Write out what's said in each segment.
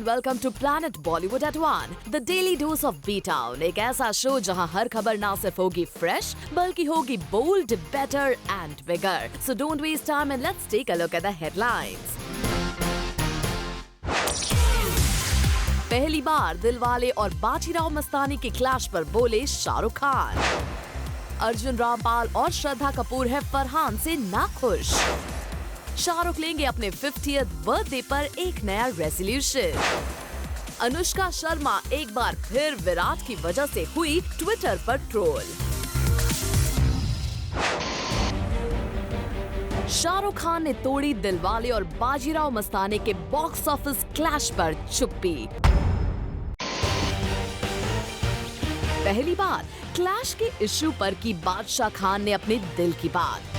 And welcome to planet Bollywood at 1, the daily dose of B town. एक ऐसा show जहां हर खबर ना सिर्फ होगी फ्रेश बल्कि होगी bold, better and bigger. So don't waste time and let's take a look at the headlines. पहली बार दिलवाले और बाजीराव मस्तानी के क्लैश पर बोले शाहरुख खान। अर्जुन रामपाल और श्रद्धा कपूर है फरहान से नाखुश। शाहरुख लेंगे अपने 50th बर्थडे पर एक नया रेजोल्यूशन। अनुष्का शर्मा एक बार फिर विराट की वजह से हुई ट्विटर पर ट्रोल। शाहरुख खान ने तोड़ी दिलवाले और बाजीराव मस्तानी के बॉक्स ऑफिस क्लैश पर चुप्पी। पहली बार क्लैश के इश्यू पर की बादशाह खान ने अपने दिल की बात।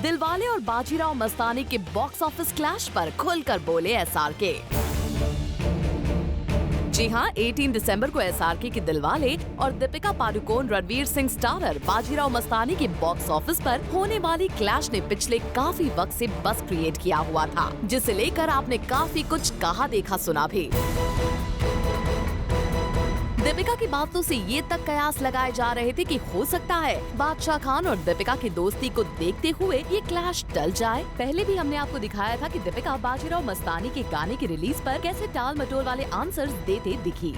दिलवाले और बाजीराव मस्तानी के बॉक्स ऑफिस क्लैश पर खुलकर बोले एसआरके। जी हां, 18 दिसंबर को एसआरके की दिलवाले और दीपिका पादुकोण रणवीर सिंह स्टारर बाजीराव मस्तानी के बॉक्स ऑफिस पर होने वाली क्लैश ने पिछले काफी वक्त से बस क्रिएट किया हुआ था, जिसे लेकर आपने काफी कुछ कहा देखा सुना भी। दीपिका की बातों से ये तक कयास लगाए जा रहे थे कि हो सकता है बादशाह खान और दीपिका की दोस्ती को देखते हुए ये क्लैश टल जाए। पहले भी हमने आपको दिखाया था कि दीपिका बाजीराव मस्तानी के गाने की रिलीज पर कैसे टाल मटोल वाले आंसर्स देते दिखी।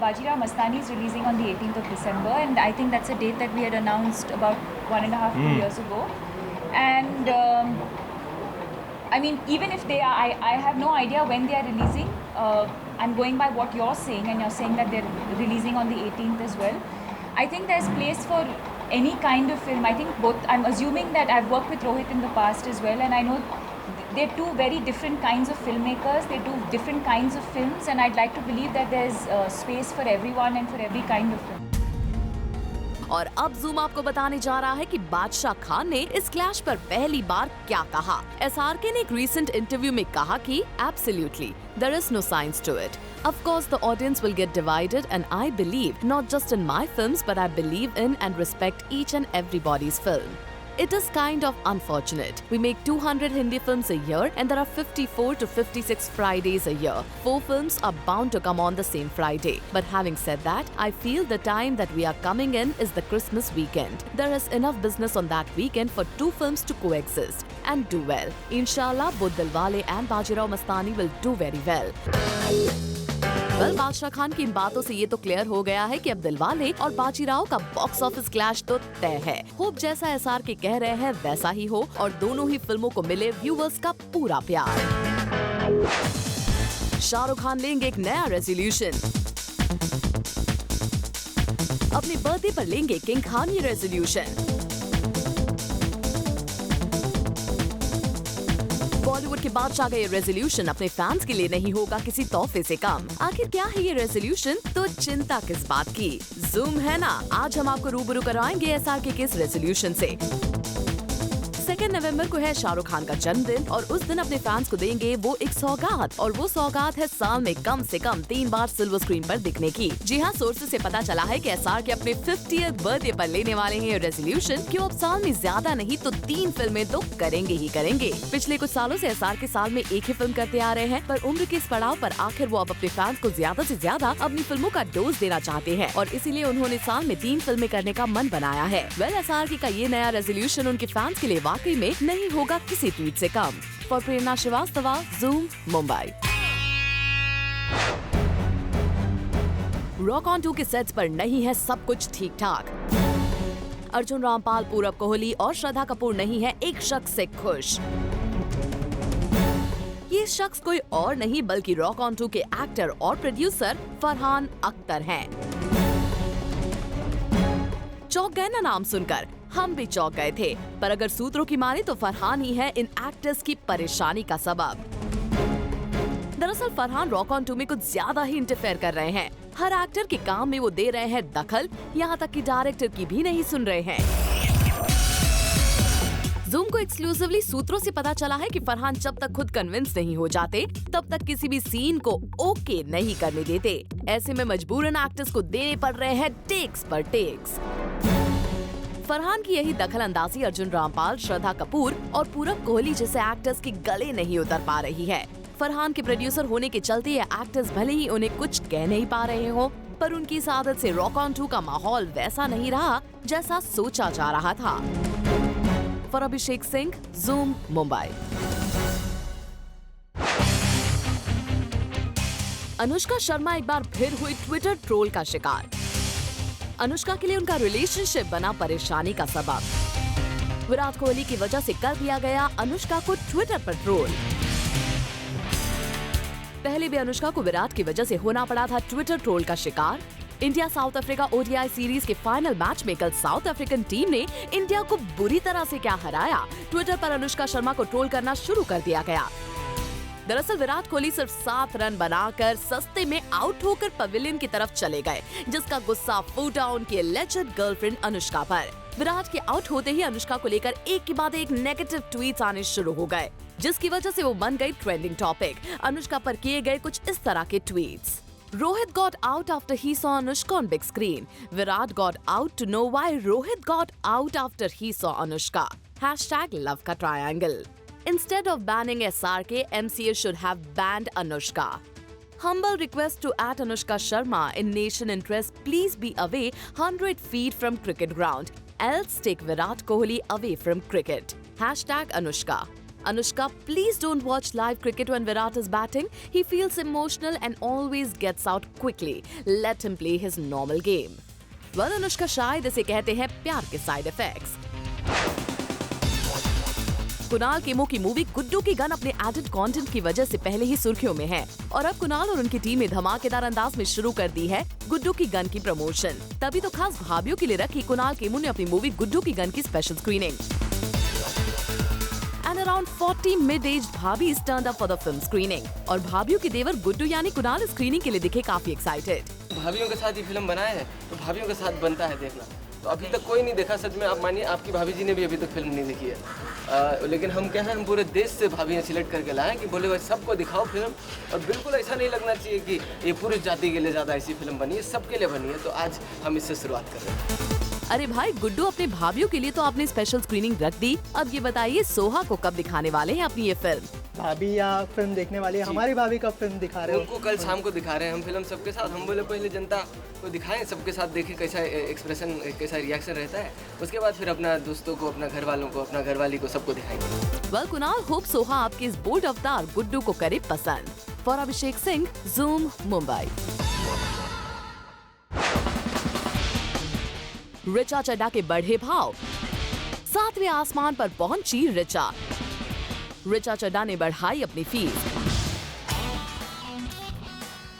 Bajirao Mastani is releasing on the 18th of December, and I think that's a date that we had announced about 1.5-2 years ago. And I mean, even if they are, I have no idea when they are releasing. I'm going by what you're saying, and you're saying that they're releasing on the 18th as well. I think there's place for any kind of film. I think both, I'm assuming that I've worked with Rohit in the past as well, and I know they're two very different kinds of filmmakers. They do different kinds of films, and I'd like to believe that there's space for everyone and for every kind of film. और अब zoom आपको बताने जा रहा है कि बादशाह खान ने इस क्लैश पर पहली बार क्या कहा। एसआरके ने एक रीसेंट इंटरव्यू में कहा कि absolutely there is no science to it. Of course, the audience will get divided, and I believe not just in my films, but I believe in and respect each and everybody's film. It is kind of unfortunate. We make 200 Hindi films a year, and there are 54 to 56 Fridays a year. 4 films are bound to come on the same Friday. But having said that, I feel the time that we are coming in is the Christmas weekend. There is enough business on that weekend for 2 films to coexist and do well. Inshallah, both Dilwale and Bajirao Mastani will do very well. बादशाह खान की इन बातों से ये तो clear हो गया है कि अब दिलवाले और बाजीराव का बॉक्स ऑफिस क्लैश तो तय है। होप जैसा एसआरके कह रहे हैं वैसा ही हो और दोनों ही फिल्मों को मिले व्यूअर्स का पूरा प्यार। शाहरुख खान लेंगे एक नया रेजोल्यूशन। अपने बर्थडे पर लेंगे किंग खान ये रेजोल्यूशन। बॉलीवुड के बादशाह का ये रेजोल्यूशन अपने फैंस के लिए नहीं होगा किसी तोहफे से कम। आखिर क्या है ये रेजोल्यूशन? तो चिंता किस बात की, जूम है ना। आज हम आपको रूबरू करवाएंगे एसआरके के इस रेजोल्यूशन से। 2 नवंबर को है शाहरुख खान का जन्मदिन और उस दिन अपने फैंस को देंगे वो एक सौगात, और वो सौगात है साल में कम से कम 3 बार सिल्वर स्क्रीन पर दिखने की। जी हाँ, सोर्सेज से पता चला है कि एसआरके अपने 50th बर्थडे पर लेने वाले हैं रेजोल्यूशन कि वो अब साल में ज्यादा नहीं तो 3 फिल्में तो करेंगे ही करेंगे। पिछले कुछ सालों से एसआरके साल में एक ही फिल्म करते आ रहे हैं, पर उम्र के इस पड़ाव पर आखिर वो अब अपने फैंस को ज्यादा से ज्यादा अपनी फिल्मों का डोज देना चाहते हैं और इसीलिए उन्होंने साल में 3 फिल्में करने का मन बनाया है। वेल, एसआरके का ये नया रेजोल्यूशन उनके फैंस के लिए वाकई में नहीं होगा किसी ट्वीट से कम। For Prerna Srivastava, Zoom, Mumbai. Rock on 2 के सेट्स पर नहीं है सब कुछ ठीक ठाक। अर्जुन रामपाल, पूरब कोहली और श्रद्धा कपूर नहीं है एक शख्स से खुश। ये शख्स कोई और नहीं बल्कि रॉक ऑन 2 के एक्टर और प्रोड्यूसर फरहान अख्तर हैं। चौंक गए ना नाम सुनकर? हम भी चौंक गए थे, पर अगर सूत्रों की माने तो फरहान ही है इन एक्टर्स की परेशानी का सबब। दरअसल फरहान रॉक ऑन 2 में कुछ ज्यादा ही इंटरफेयर कर रहे हैं। हर एक्टर के काम में वो दे रहे हैं दखल, यहाँ तक कि डायरेक्टर की भी नहीं सुन रहे हैं। जूम को एक्सक्लूसिवली सूत्रों से पता चला है कि फरहान जब तक खुद कन्विंस नहीं हो जाते तब तक किसी भी सीन को ओके नहीं करने देते। ऐसे में मजबूरन एक्टर्स को देने पड़ रहे हैं टेक्स पर टेक्स। फरहान की यही दखल अंदाजी अर्जुन रामपाल, श्रद्धा कपूर और पूरब कोहली जैसे एक्टर्स के गले नहीं उतर पा रही है। फरहान के प्रोड्यूसर होने के चलते ये एक्टर्स भले ही उन्हें कुछ कह नहीं पा रहे हो, पर उनकी इस आदत से रॉक ऑन 2 का माहौल वैसा नहीं रहा जैसा सोचा जा रहा था। For Abhishek Singh, zoom, Mumbai. अनुष्का शर्मा एक बार फिर हुई ट्विटर ट्रोल का शिकार। अनुष्का के लिए उनका रिलेशनशिप बना परेशानी का सबब। विराट कोहली की वजह से कर दिया गया अनुष्का को ट्विटर पर ट्रोल। पहले भी अनुष्का को विराट की वजह से होना पड़ा था ट्विटर ट्रोल का शिकार। India south Africa ODI series के फाइनल मैच में कल साउथ अफ्रीकन टीम ने इंडिया को बुरी तरह से क्या हराया, ट्विटर पर अनुष्का शर्मा को ट्रोल करना शुरू कर दिया गया। दरअसल विराट कोहली सिर्फ 7 रन बनाकर सस्ते में आउट होकर पवेलियन की तरफ चले गए, जिसका गुस्सा फूटा उनकी लेजेंड गर्लफ्रेंड अनुष्का पर। विराट के आउट होते ही अनुष्का को लेकर एक के बाद एक नेगेटिव ट्वीट्स आने शुरू हो गए, जिसकी वजह से वो बन गई ट्रेंडिंग टॉपिक। अनुष्का पर किए गए कुछ इस तरह के tweets. Rohit got out after he saw Anushka on big screen. Virat got out to know why Rohit got out after he saw Anushka. #Love Ka Triangle. Instead of banning SRK, MCA should have banned Anushka. Humble request to @Anushka Sharma in nation interest, please be away 100 feet from cricket ground. Else take Virat Kohli away from cricket. #Anushka. Anushka, please don't watch live cricket when Virat is batting. He feels emotional and always gets out quickly. Let him play his normal game. Well, Anushka शायद इसे कहते हैं प्यार के side effects. Kunal Khemu की movie Guddu की gun अपने added content की वजह से पहले ही सुर्खियों में है और अब कुणाल और उनकी टीम ने धमाकेदार अंदाज में शुरू कर दी है गुड्डू की गन की प्रमोशन। तभी तो खास भाभीियों के लिए रखी कुणाल खेमू ने अपनी मूवी गुड्डू की गन की special screening. And around 40 mid-aged भाभी turned up for the film screening और भाभीियों के देवर गुड्डू यानी कुणाल स्क्रीनिंग के लिए दिखे काफी एक्साइटेड। भाभीियों के साथ ये फिल्म बनाया है तो भाभीियों के साथ बनता है देखना। तो अभी तक कोई नहीं देखा, सच में आप मानिए आपकी भाभी जी ने भी अभी तक फिल्म नहीं देखी है। लेकिन हम क्या है, हम पूरे देश से भाभीियाँ सिलेक्ट करके लाए कि बोले भाई सबको दिखाओ फिल्म, और बिल्कुल ऐसा नहीं लगना चाहिए कि ये पूरी जाति के लिए ज़्यादा ऐसी फिल्म बनी है, सबके लिए बनी है। तो आज हम इससे शुरुआत कर रहे हैं। अरे भाई गुड्डू अपने भाभीियों के लिए तो आपने स्पेशल स्क्रीनिंग रख दी, अब ये बताइए सोहा को कब दिखाने वाले हैं अपनी ये फिल्म? भाभी या फिल्म देखने वाली है, हमारी भाभी कब फिल्म दिखा रहे हो? उनको कल शाम को दिखा रहे हैं हम फिल्म सबके साथ। हम बोले पहले जनता को दिखाएं, सबके साथ देखें कैसा एक्सप्रेशन, कैसा रिएक्शन रहता है, उसके बाद फिर अपना दोस्तों को, अपना घर वालों को, अपना घरवाली को, सबको दिखाएंगे। वेल कुणाल होप सोहा आपके इस बोल्ड अवतार गुड्डू को करे पसंद। For Abhishek Singh, zoom, Mumbai. ऋचा चड्ढा के बढ़े भाव, 7वें आसमान पर पहुंची ऋचा। ऋचा चड्ढा ने बढ़ाई अपनी फीस।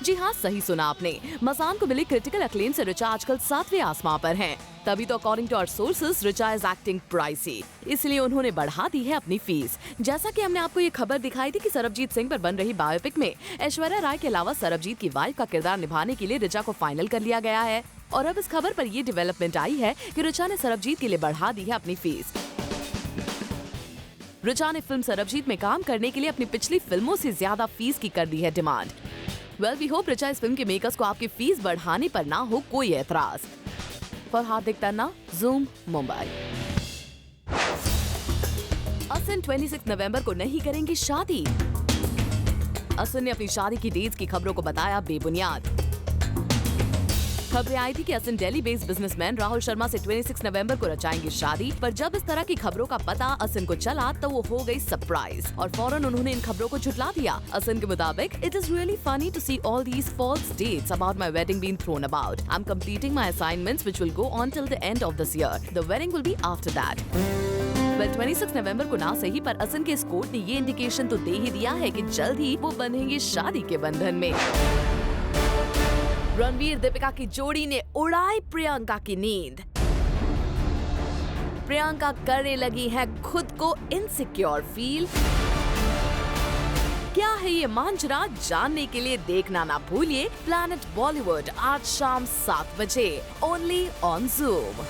जी हाँ, सही सुना आपने, मसान को मिली क्रिटिकल अक्लेम से ऋचा आजकल 7वें आसमान पर हैं। तभी तो according to our sources Richa is acting pricey, इसलिए उन्होंने बढ़ा दी है अपनी फीस। जैसा कि हमने आपको ये खबर दिखाई थी कि सरबजीत सिंह पर बन रही बायोपिक में ऐश्वर्या राय के अलावा सरबजीत की वाइफ का किरदार निभाने के लिए ऋचा को फाइनल कर लिया गया है। और अब इस खबर पर ये डेवलपमेंट आई है कि ऋचा ने सरबजीत के लिए बढ़ा दी है अपनी फीस। ऋचा ने फिल्म सरबजीत में काम करने के लिए अपनी पिछली फिल्मों से ज्यादा फीस की कर दी है demand. Well we hope Richa इस फिल्म के मेकर्स को आपकी फीस बढ़ाने पर ना हो कोई एतराज। For Hardik Tanna, zoom, Mumbai. असिन 26 नवंबर को नहीं करेंगी शादी। असिन ने अपनी शादी की डेट्स की खबरों को बताया बेबुनियाद। खबरें आई थी कि असिन दिल्ली बेस्ड बिजनेसमैन राहुल शर्मा से 26 नवंबर को रचाएंगे शादी, पर जब इस तरह की खबरों का पता असिन को चला तो वो हो गई सरप्राइज और फौरन उन्होंने इन खबरों को झुठला दिया। असिन के मुताबिक, it is really funny to see all these false dates about my wedding being thrown about. I am completing my assignments which will go on till the end of this year. The wedding will be after that. Well 26 नवंबर को ना सही पर असिन के इस court ने ये indication तो दे ही दिया है कि जल्द ही वो बंधेंगे शादी के बंधन में। रणवीर दीपिका की जोड़ी ने उड़ाई प्रियंका की नींद। प्रियंका करने लगी है खुद को इनसिक्योर फील। क्या है ये मांजरा, जानने के लिए देखना ना भूलिए प्लैनेट बॉलीवुड आज शाम 7 बजे ओनली ऑन ज़ूम।